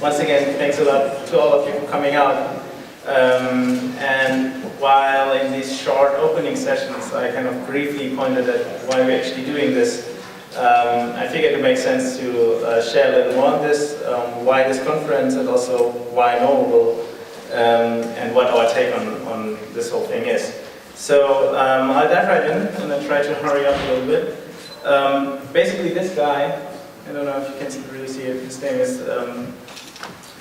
Once again, thanks a lot to all of you for coming out. And while in these short opening sessions, I kind of briefly pointed at why we're actually doing this, I figured it makes sense to share a little more on this, why this conference, and also why Knowable, and what our take on this whole thing is. So I'll dive right in and then try to hurry up a little bit. Basically, this guy, I don't know if you can really see it, his name is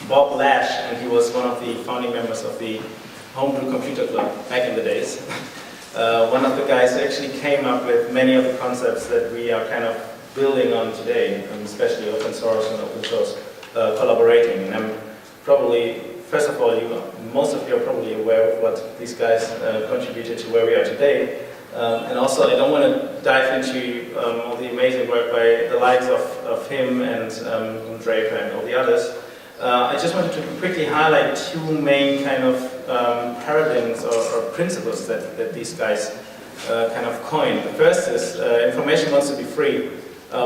Bob Lash, and he was one of the founding members of the Homebrew Computer Club back in the days. One of the guys who actually came up with many of the concepts that we are kind of building on today, especially open source and open source collaborating. And I'm probably, first of all, most of you are probably aware of what these guys contributed to where we are today. And also, I don't want to dive into all the amazing work by the likes of him and Draper and all the others. I just wanted to quickly highlight two main kind of paradigms or principles that these guys kind of coined. The first is information wants to be free,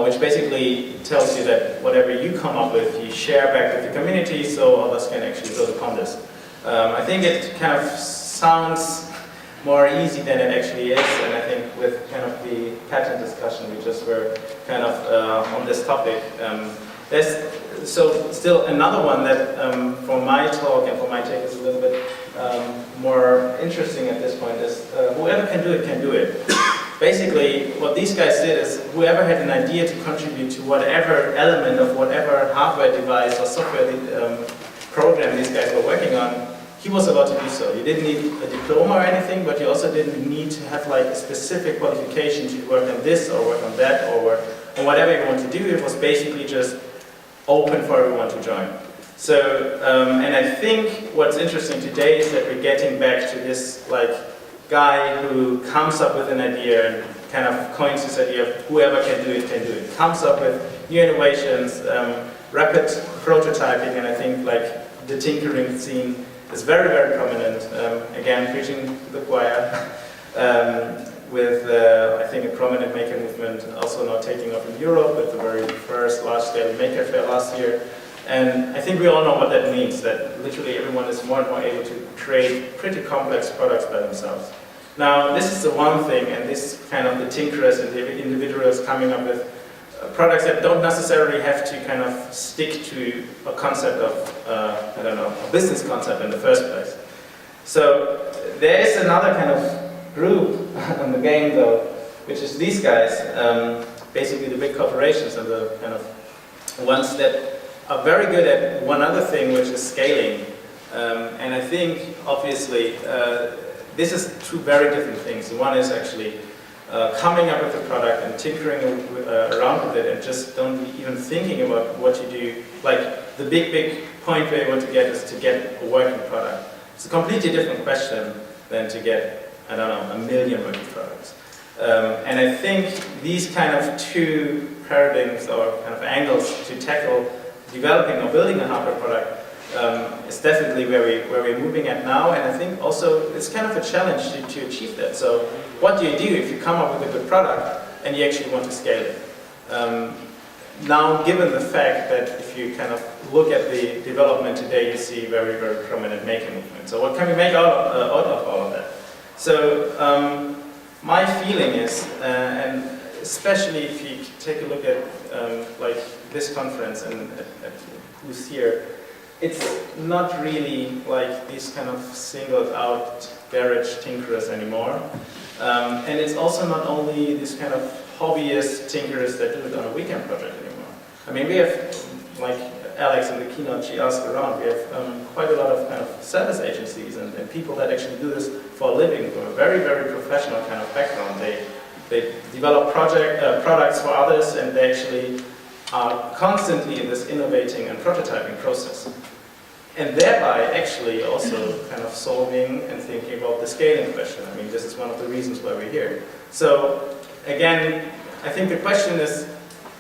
which basically tells you that whatever you come up with, you share back with the community so others can actually build upon this. I think it kind of sounds more easy than it actually is, and I think with kind of the patent discussion we just were kind of on this topic, there's still another one that for my talk and for my take is a little bit more interesting at this point is whoever can do it. Basically, what these guys did is whoever had an idea to contribute to whatever element of whatever hardware device or software program these guys were working on, he was allowed to do so. You didn't need a diploma or anything, but you also didn't need to have like a specific qualification to work on this or work on that or whatever you want to do. It was basically just open for everyone to join. So, and I think what's interesting today is that we're getting back to this like guy who comes up with an idea and kind of coins this idea of whoever can do it, comes up with new innovations, rapid prototyping, and I think like the tinkering scene is very, very prominent. Again, preaching to the choir, with I think a prominent maker movement also now taking off in Europe with the very first large-scale maker fair last year. And I think we all know what that means, that literally everyone is more and more able to create pretty complex products by themselves. Now, this is the one thing, and this kind of the tinkerers and the individuals coming up with products that don't necessarily have to kind of stick to a concept of, I don't know, a business concept in the first place. So there is another kind of group on the game though, which is these guys, basically the big corporations and the kind of ones that are very good at one other thing, which is scaling. And I think obviously this is two very different things. One is actually coming up with a product and tinkering around with it and just don't even thinking about what you do. Like the big point where you want to get is to get a working product. It's a completely different question than to get, I don't know, 1 million working products. And I think these kind of two paradigms or kind of angles to tackle developing or building a hardware product is definitely where we're moving at now, and I think also it's kind of a challenge to achieve that. So what do you do if you come up with a good product and you actually want to scale it? Now, given the fact that if you kind of look at the development today, you see very, very prominent maker movement. So what can we make out of all of that? So my feeling is, and especially if you take a look at like this conference and at who's here, it's not really like these kind of singled out garage tinkerers anymore. And it's also not only these kind of hobbyist tinkerers that do it on a weekend project anymore. I mean, we have, like Alex in the keynote, she asked around, we have quite a lot of kind of service agencies and people that actually do this for a living from a very, very professional kind of background. They develop products for others, and they actually are constantly in this innovating and prototyping process. And thereby actually also kind of solving and thinking about the scaling question. I mean, this is one of the reasons why we're here. So again, I think the question is,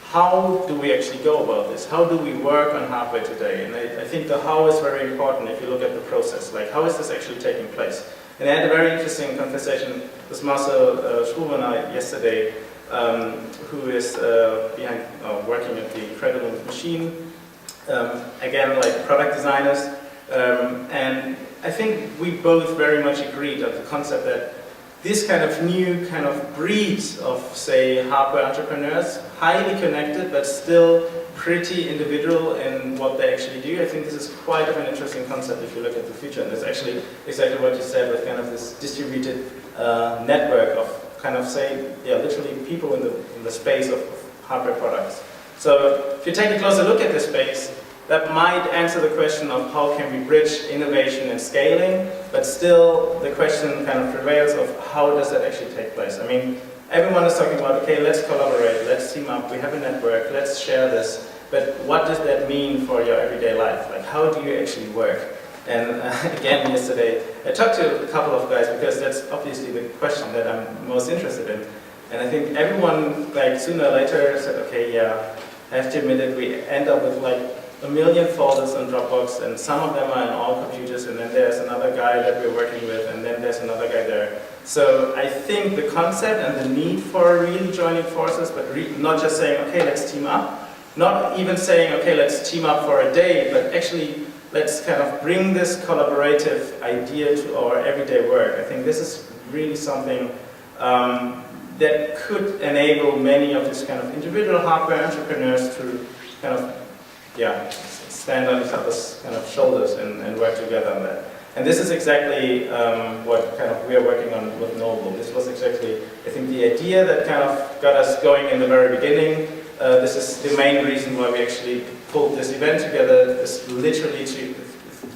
how do we actually go about this? How do we work on hardware today? And I think the how is very important if you look at the process. Like, how is this actually taking place? And I had a very interesting conversation with Marcel Schrubener yesterday, who is working at the Incredible Machine again, like product designers, and I think we both very much agreed on the concept that this kind of new kind of breed of, say, hardware entrepreneurs, highly connected but still pretty individual in what they actually do. I think this is quite of an interesting concept if you look at the future, and that's actually exactly what you said with kind of this distributed network of kind of, say, yeah, literally people in the space of hardware products. So if you take a closer look at this space, that might answer the question of how can we bridge innovation and scaling, but still the question kind of prevails of how does that actually take place. I mean, everyone is talking about, okay, let's collaborate, let's team up, we have a network, let's share this, but what does that mean for your everyday life? Like, how do you actually work? And again, yesterday, I talked to a couple of guys because that's obviously the question that I'm most interested in. And I think everyone, like, sooner or later said, okay, yeah, I have to admit it, we end up with like 1 million folders on Dropbox, and some of them are in all computers, and then there's another guy that we're working with, and then there's another guy there. So I think the concept and the need for really joining forces, but not just saying, okay, let's team up, not even saying, okay, let's team up for a day, but actually let's kind of bring this collaborative idea to our everyday work. I think this is really something that could enable many of these kind of individual hardware entrepreneurs to kind of, yeah, stand on each other's kind of shoulders and work together on that. And this is exactly what kind of we are working on with Noble. This was exactly, I think, the idea that kind of got us going in the very beginning. This is the main reason why we actually pulled this event together, is literally to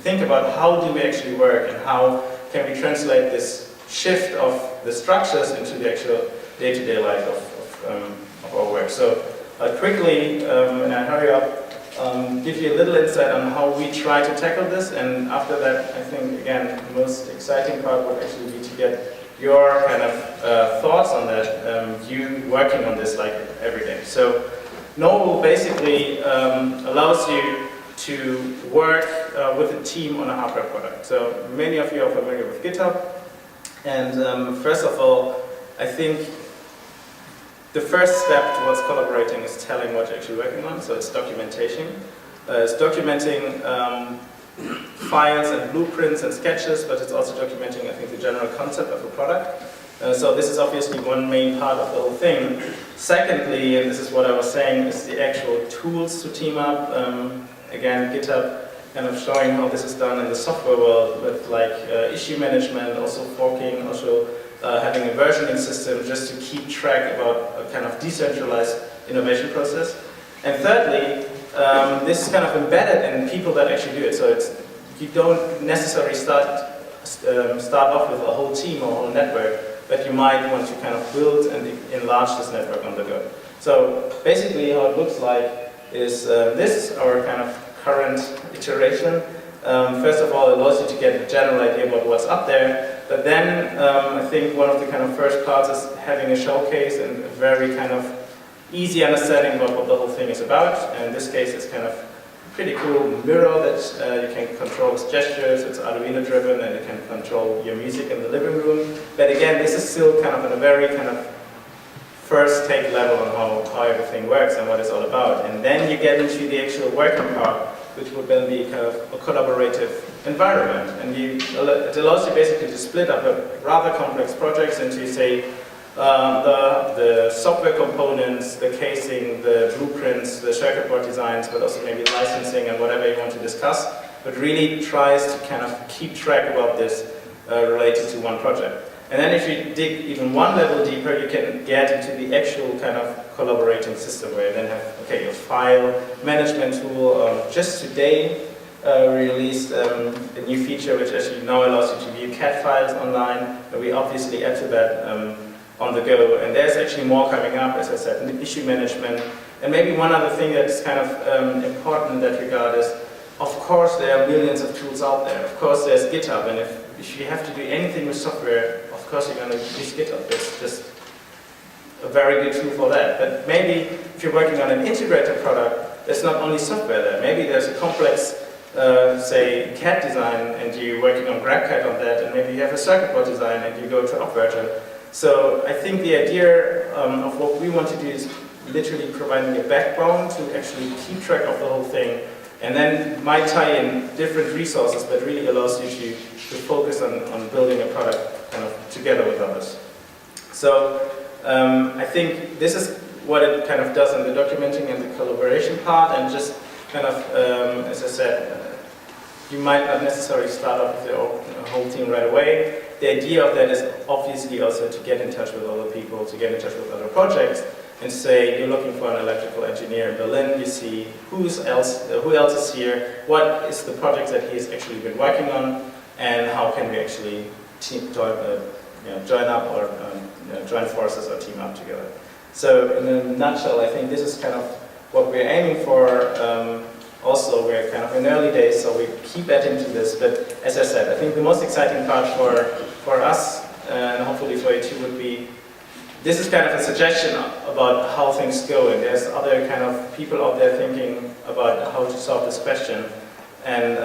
think about how do we actually work and how can we translate this shift of the structures into the actual day-to-day life of our work. So I'll quickly, and I hurry up, give you a little insight on how we try to tackle this, and after that, I think, again, the most exciting part would actually be to get your kind of thoughts on that, you working on this like every day. So Noble basically allows you to work with a team on a hardware product. So many of you are familiar with GitHub, and first of all, I think the first step towards collaborating is telling what you're actually working on, so it's documentation. It's documenting files and blueprints and sketches, but it's also documenting, I think, the general concept of a product. So this is obviously one main part of the whole thing. Secondly, and this is what I was saying, is the actual tools to team up. Again, GitHub kind of showing how this is done in the software world with like issue management, also forking, also having a versioning system just to keep track about a kind of decentralized innovation process. And thirdly, this is kind of embedded in people that actually do it. So it's, you don't necessarily start off with a whole team or a whole network, but you might want to kind of build and enlarge this network on the go. So basically how it looks like is this is our kind of current iteration. First of all, it allows you to get a general idea about what's up there, but then I think one of the kind of first parts is having a showcase and a very kind of easy understanding about what the whole thing is about. And in this case, it's kind of pretty cool mirror that you can control with gestures. It's Arduino driven, and it can control your music in the living room. But again, this is still kind of in a very kind of first take level on how everything works and what it's all about. And then you get into the actual working part, which would then be kind of a collaborative environment. And it allows you basically to split up a rather complex projects into, say, the software components, the casing, the blueprints, the circuit board designs, but also maybe licensing and whatever you want to discuss, but really tries to kind of keep track about this related to one project. And then if you dig even one level deeper, you can get into the actual kind of collaborating system where you then have, okay, your file management tool. Just today we released a new feature which actually now allows you to view CAD files online, but we obviously add to that on the go. And there's actually more coming up, as I said, in issue management. And maybe one other thing that's kind of important in that regard is, of course, there are millions of tools out there. Of course, there's GitHub, and if you have to do anything with software, of course you're going to use GitHub. It's just a very good tool for that. But maybe if you're working on an integrated product, there's not only software there. Maybe there's a complex, say, CAD design, and you're working on GrabCAD on that, and maybe you have a circuit board design, and you go to Opverter. So I think the idea of what we want to do is literally providing a backbone to actually keep track of the whole thing, And then might tie in different resources, but really allows you to focus on building a product kind of together with others. So I think this is what it kind of does in the documenting and the collaboration part, and just kind of, as I said, you might not necessarily start off with the whole team right away. The idea of that is obviously also to get in touch with other people, to get in touch with other projects, and say you're looking for an electrical engineer in Berlin, you see who else is here, what is the project that he's actually been working on, and how can we actually join up or join forces or team up together. So in a nutshell, I think this is kind of what we're aiming for. Also, we're kind of in early days, so we keep adding to this, but as I said, I think the most exciting part for us, and hopefully for you too, would be this is kind of a suggestion about how things go, and there's other kind of people out there thinking about how to solve this question. And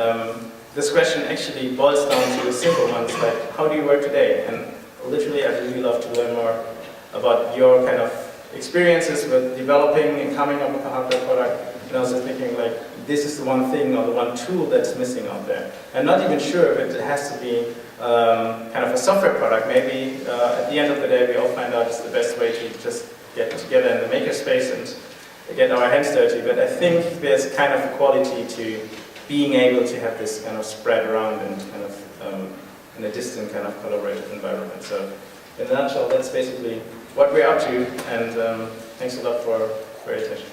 this question actually boils down to simple ones like, how do you work today? And literally, I'd really love to learn more about your kind of experiences with developing and coming up with a hardware product. And also thinking like, this is the one thing or the one tool that's missing out there. I'm not even sure if it has to be kind of a software product. Maybe at the end of the day we all find out it's the best way to just get together in the makerspace and get our hands dirty. But I think there's kind of a quality to being able to have this kind of spread around and kind of in a distant kind of collaborative environment. So in a nutshell, that's basically what we're up to, and thanks a lot for your attention.